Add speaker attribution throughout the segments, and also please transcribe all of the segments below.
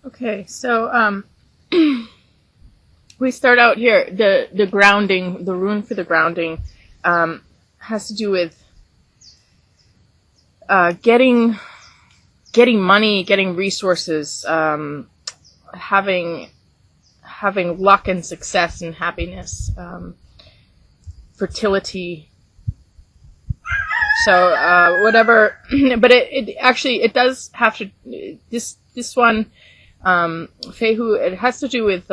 Speaker 1: Okay, so we start out here. The grounding, the rune for the grounding, has to do with getting money, getting resources, having luck and success and happiness, fertility. So whatever, but it actually it does have to this one. Fehu, it has to do with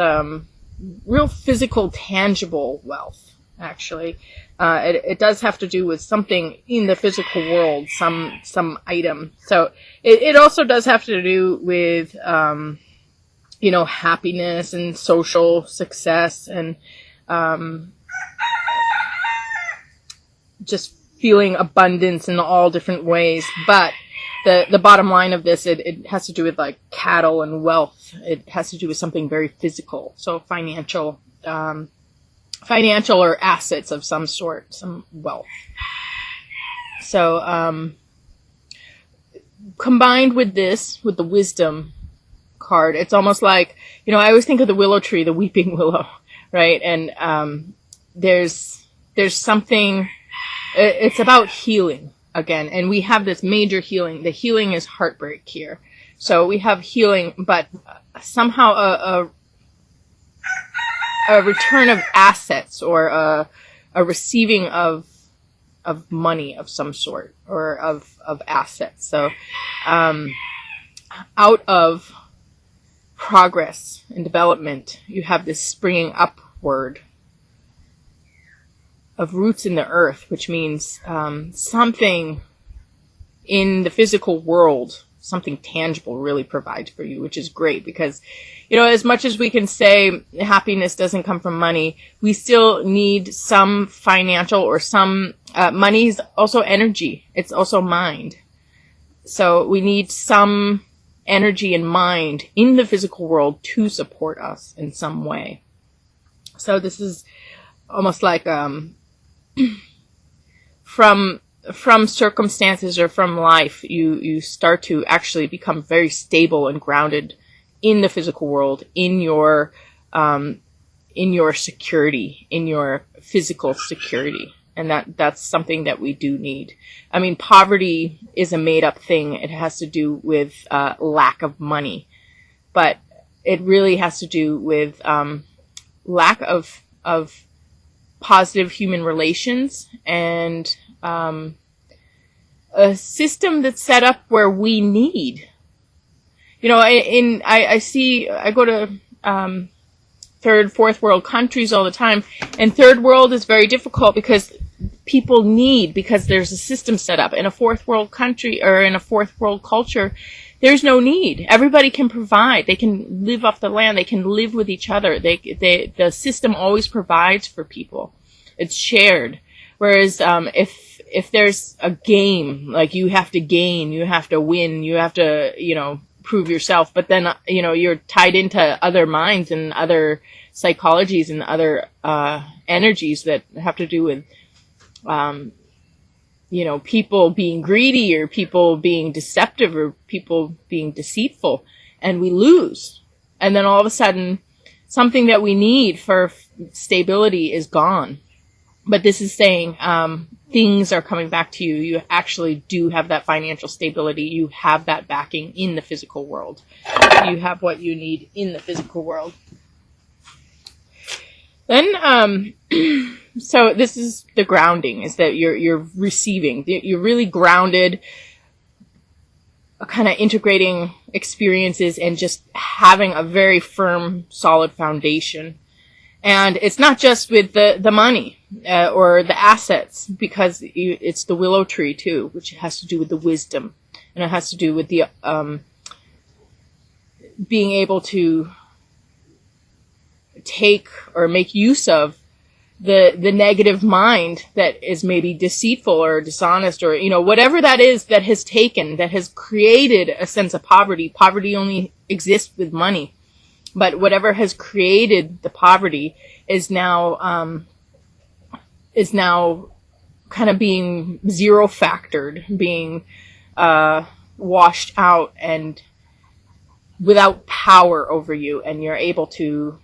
Speaker 1: real physical, tangible wealth, actually. It does have to do with something in the physical world, some item. So it also does have to do with, happiness and social success and just feeling abundance in all different ways. But the bottom line of this, it has to do with like cattle and wealth. It has to do with something very physical. So financial or assets of some sort, some wealth. So, combined with this, with the wisdom card, it's almost like, I always think of the willow tree, the weeping willow, right? And, there's something, it's about healing. Again, and we have this major healing. The healing is heartbreak here. So we have healing, but somehow a return of assets or a receiving of money of some sort or of assets. So out of progress and development, you have this springing upward of roots in the earth, which means something in the physical world, something tangible really provides for you, which is great because, as much as we can say happiness doesn't come from money, we still need some financial or some money is also energy. It's also mind. So we need some energy and mind in the physical world to support us in some way. So this is almost like from circumstances or from life, you start to actually become very stable and grounded in the physical world, in your security, in your physical security. And that's something that we do need. I mean, poverty is a made up thing. It has to do with lack of money, but it really has to do with lack of positive human relations and a system that's set up where we need. I go to third, fourth world countries all the time, and third world is very difficult because people need, because there's a system set up. In a fourth world country or in a fourth world culture, there's no need. Everybody can provide. They can live off the land. They can live with each other. The system always provides for people. It's shared. Whereas, if there's a game, like you have to gain, you have to win, you have to, prove yourself, but then, you're tied into other minds and other psychologies and other, energies that have to do with, people being greedy or people being deceptive or people being deceitful, and we lose. And then all of a sudden, something that we need for stability is gone. But this is saying, things are coming back to you. You actually do have that financial stability. You have that backing in the physical world. You have what you need in the physical world. Then, so this is the grounding, is that you're receiving. You're really grounded, kind of integrating experiences and just having a very firm, solid foundation. And it's not just with the money or the assets, because it's the willow tree too, which has to do with the wisdom, and it has to do with the being able to take or make use of the negative mind that is maybe deceitful or dishonest or whatever that is that has taken, that has created a sense of poverty. Poverty only exists with money. But whatever has created the poverty is now kind of being zero factored, being washed out, and without power over you, and you're able to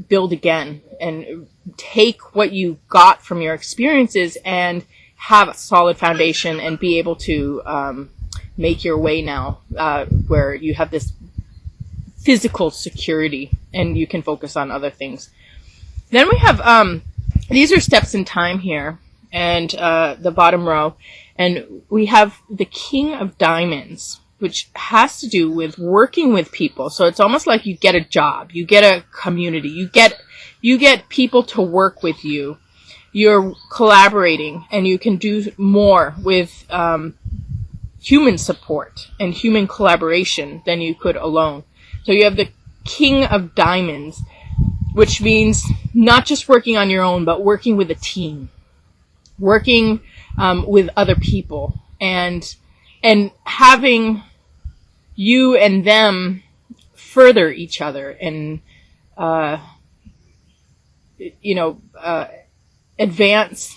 Speaker 1: build again and take what you got from your experiences and have a solid foundation and be able to make your way now, where you have this physical security and you can focus on other things. Then we have these are steps in time here, and the bottom row, and we have the King of Diamonds, which has to do with working with people. So it's almost like you get a job, you get a community, you get people to work with you. You're collaborating, and you can do more with human support and human collaboration than you could alone. So you have the King of Diamonds, which means not just working on your own, but working with a team, working with other people, and having you and them further each other, and advance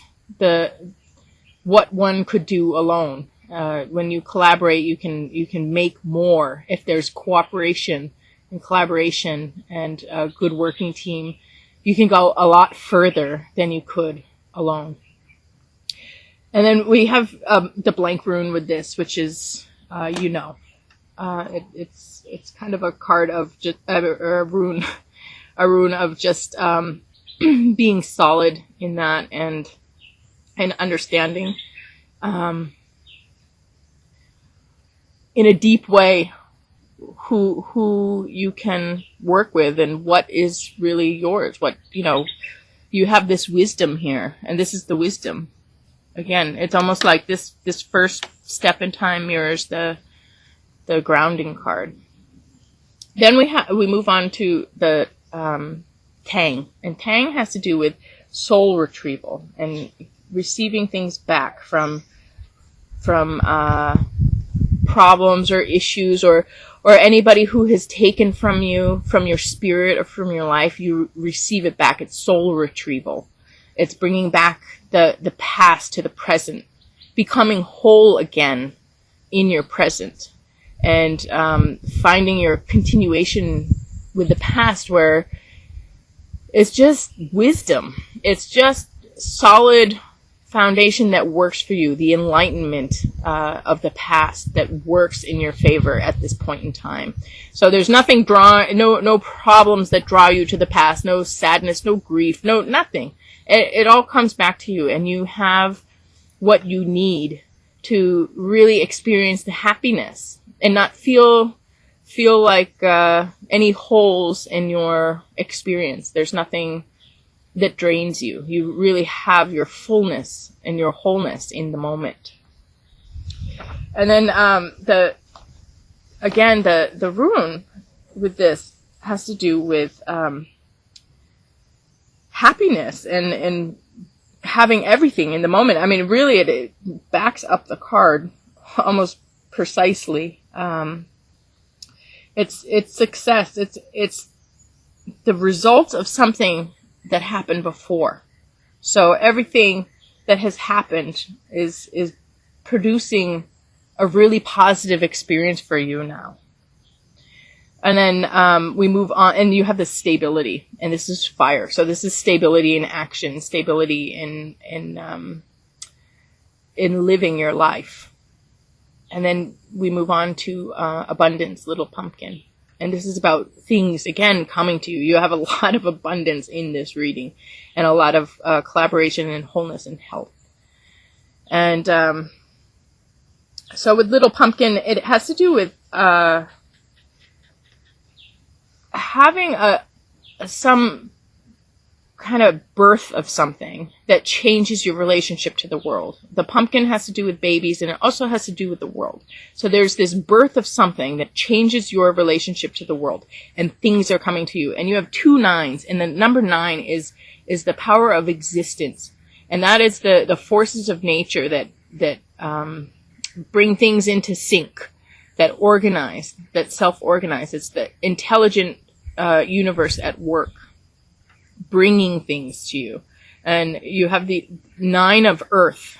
Speaker 1: what one could do alone. When you collaborate, you can make more. If there's cooperation and collaboration and a good working team, you can go a lot further than you could alone. And then we have the blank rune with this, which is it's kind of a card of just a rune of just being solid in that and understanding in a deep way who you can work with and what is really yours. What, you have this wisdom here, and this is the wisdom. Again, it's almost like this first step in time mirrors the grounding card. Then we move on to the Tang, and Tang has to do with soul retrieval and receiving things back from problems or issues or anybody who has taken from you, from your spirit or from your life. You receive it back. It's soul retrieval. It's bringing back the past to the present, becoming whole again in your present, and finding your continuation with the past, where it's just wisdom. It's just solid foundation that works for you, the enlightenment of the past that works in your favor at this point in time. So there's nothing no problems that draw you to the past, no sadness, no grief, no nothing. It all comes back to you, and you have what you need to really experience the happiness and not feel like any holes in your experience. There's nothing that drains you. You really have your fullness and your wholeness in the moment. And then the rune with this has to do with happiness and having everything in the moment. I mean, really, it backs up the card almost precisely. It's success. It's the result of something that happened before. So everything that has happened is producing a really positive experience for you now. And then we move on, and you have the stability, and this is fire. So this is stability in action, stability in living your life. And then we move on to abundance, little pumpkin. And this is about things, again, coming to you. You have a lot of abundance in this reading, and a lot of collaboration and wholeness and health. And so with little pumpkin, it has to do with having some kind of birth of something that changes your relationship to the world. The pumpkin has to do with babies, and it also has to do with the world. So there's this birth of something that changes your relationship to the world, and things are coming to you. And you have 2 9s, and the number 9 is the power of existence. And that is the forces of nature that bring things into sync, that organize, that self-organize. It's the intelligent universe at work, bringing things to you. And you have the 9 of earth.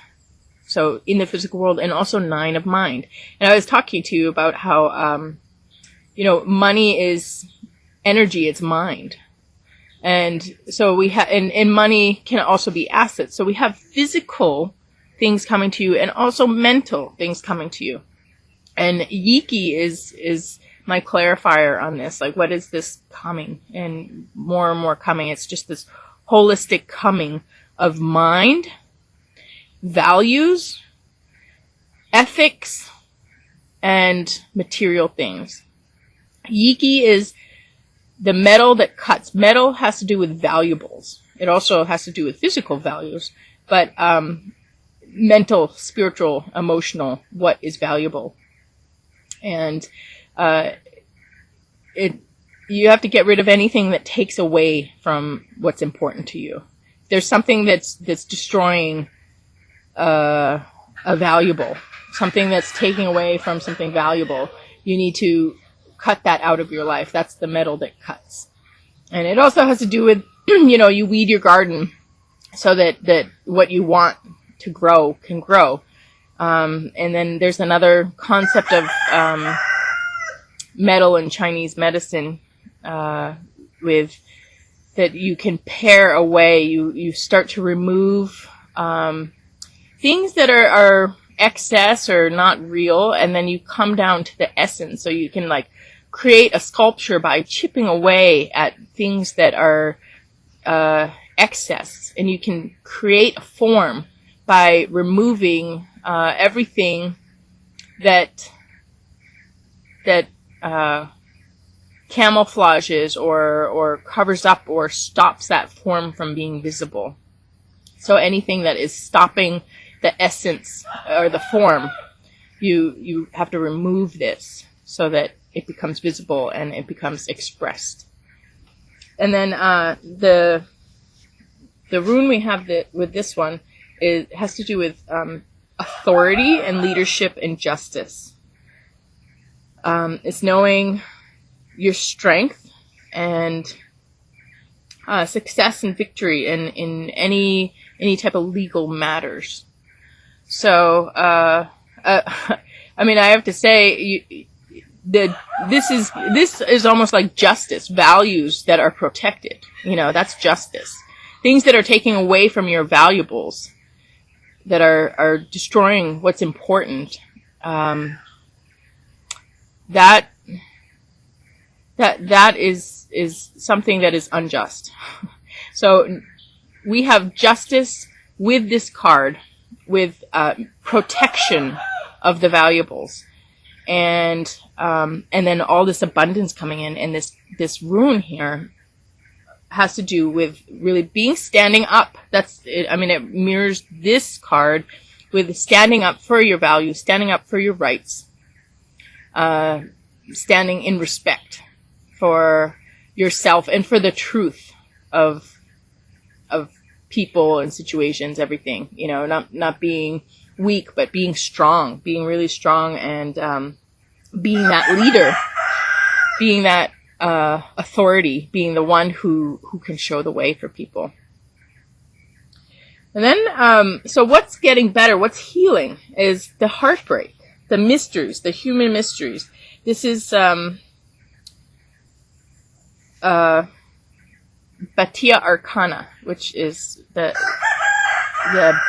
Speaker 1: So in the physical world, and also 9 of mind. And I was talking to you about how, money is energy, it's mind. And so we have, and money can also be assets. So we have physical things coming to you and also mental things coming to you. And Yiki is my clarifier on this. Like, what is this coming? And more coming. It's just this holistic coming of mind, values, ethics, and material things. Yiki is the metal that cuts. Metal has to do with valuables. It also has to do with physical values, but mental, spiritual, emotional, what is valuable. And you have to get rid of anything that takes away from what's important to you. If there's something that's destroying a valuable, something that's taking away from something valuable, you need to cut that out of your life. That's the metal that cuts. And it also has to do with, you weed your garden so that what you want to grow can grow. And then there's another concept of metal in Chinese medicine with that you can pare away. You start to remove things that are excess or not real, and then you come down to the essence. So you can create a sculpture by chipping away at things that are excess, and you can create a form by removing everything that camouflages or covers up or stops that form from being visible. So anything that is stopping the essence or the form, you have to remove this so that it becomes visible and it becomes expressed. And then the rune we have with this one has to do with authority and leadership and justice. It's knowing your strength and success and victory in any type of legal matters. So I have to say, this is almost like justice, values that are protected. That's justice. Things that are taking away from your valuables, that are destroying what's important. That is something that is unjust. So we have justice with this card, with protection of the valuables, and then all this abundance coming in, and this rune here has to do with really standing up. That's it. It mirrors this card with standing up for your values, standing up for your rights, standing in respect for yourself and for the truth of people and situations, everything. Not being weak, but being strong, being really strong, and being that leader, being that authority, being the one who can show the way for people. And then, so what's getting better, what's healing, is the heartbreak, the mysteries, the human mysteries. This is Batia Arcana, which is the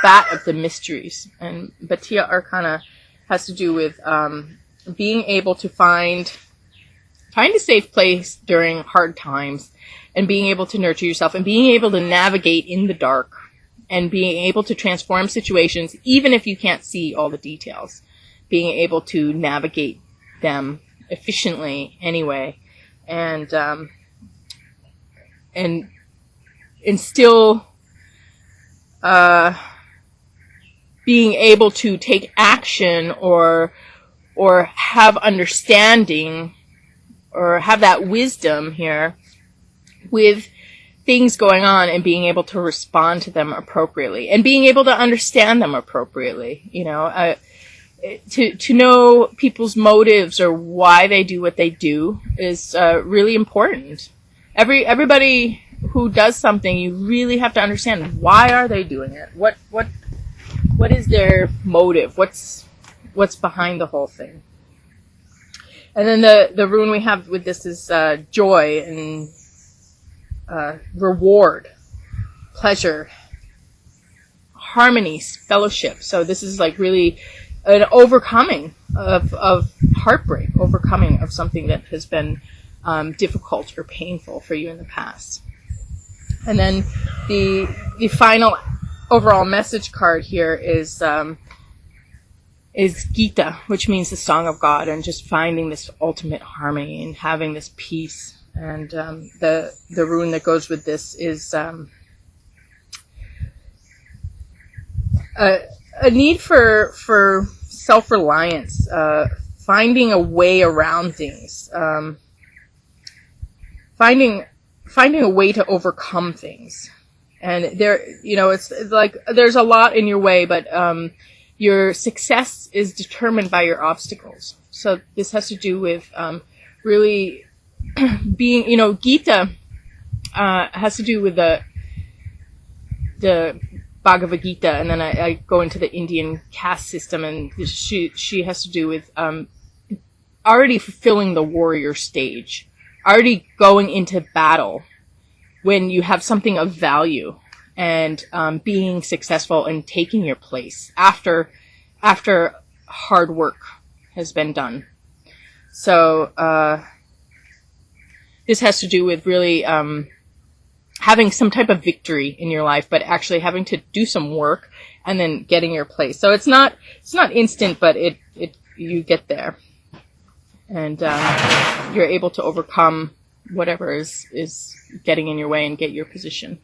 Speaker 1: bat of the mysteries. And Batia Arcana has to do with being able to find a safe place during hard times, and being able to nurture yourself, and being able to navigate in the dark, and being able to transform situations even if you can't see all the details, being able to navigate them efficiently anyway, and still being able to take action or have understanding or have that wisdom here with things going on, and being able to respond to them appropriately and being able to understand them appropriately. To know people's motives or why they do what they do is really important. Everybody who does something, you really have to understand, why are they doing it? What What is their motive? What's behind the whole thing? And then the rune we have with this is joy and reward, pleasure, harmony, fellowship. So this is like really an overcoming of heartbreak, overcoming of something that has been difficult or painful for you in the past. And then the final overall message card here is Gita, which means the song of God, and just finding this ultimate harmony and having this peace. And the rune that goes with this is a need for self-reliance, finding a way around things, finding a way to overcome things. And there, it's like there's a lot in your way, but your success is determined by your obstacles. So this has to do with really being, Gita has to do with the Bhagavad Gita, and then I go into the Indian caste system, and she has to do with already fulfilling the warrior stage, already going into battle when you have something of value, and being successful and taking your place after hard work has been done. So this has to do with really having some type of victory in your life, but actually having to do some work and then getting your place. So it's not instant, but you get there, and you're able to overcome whatever is getting in your way and get your position.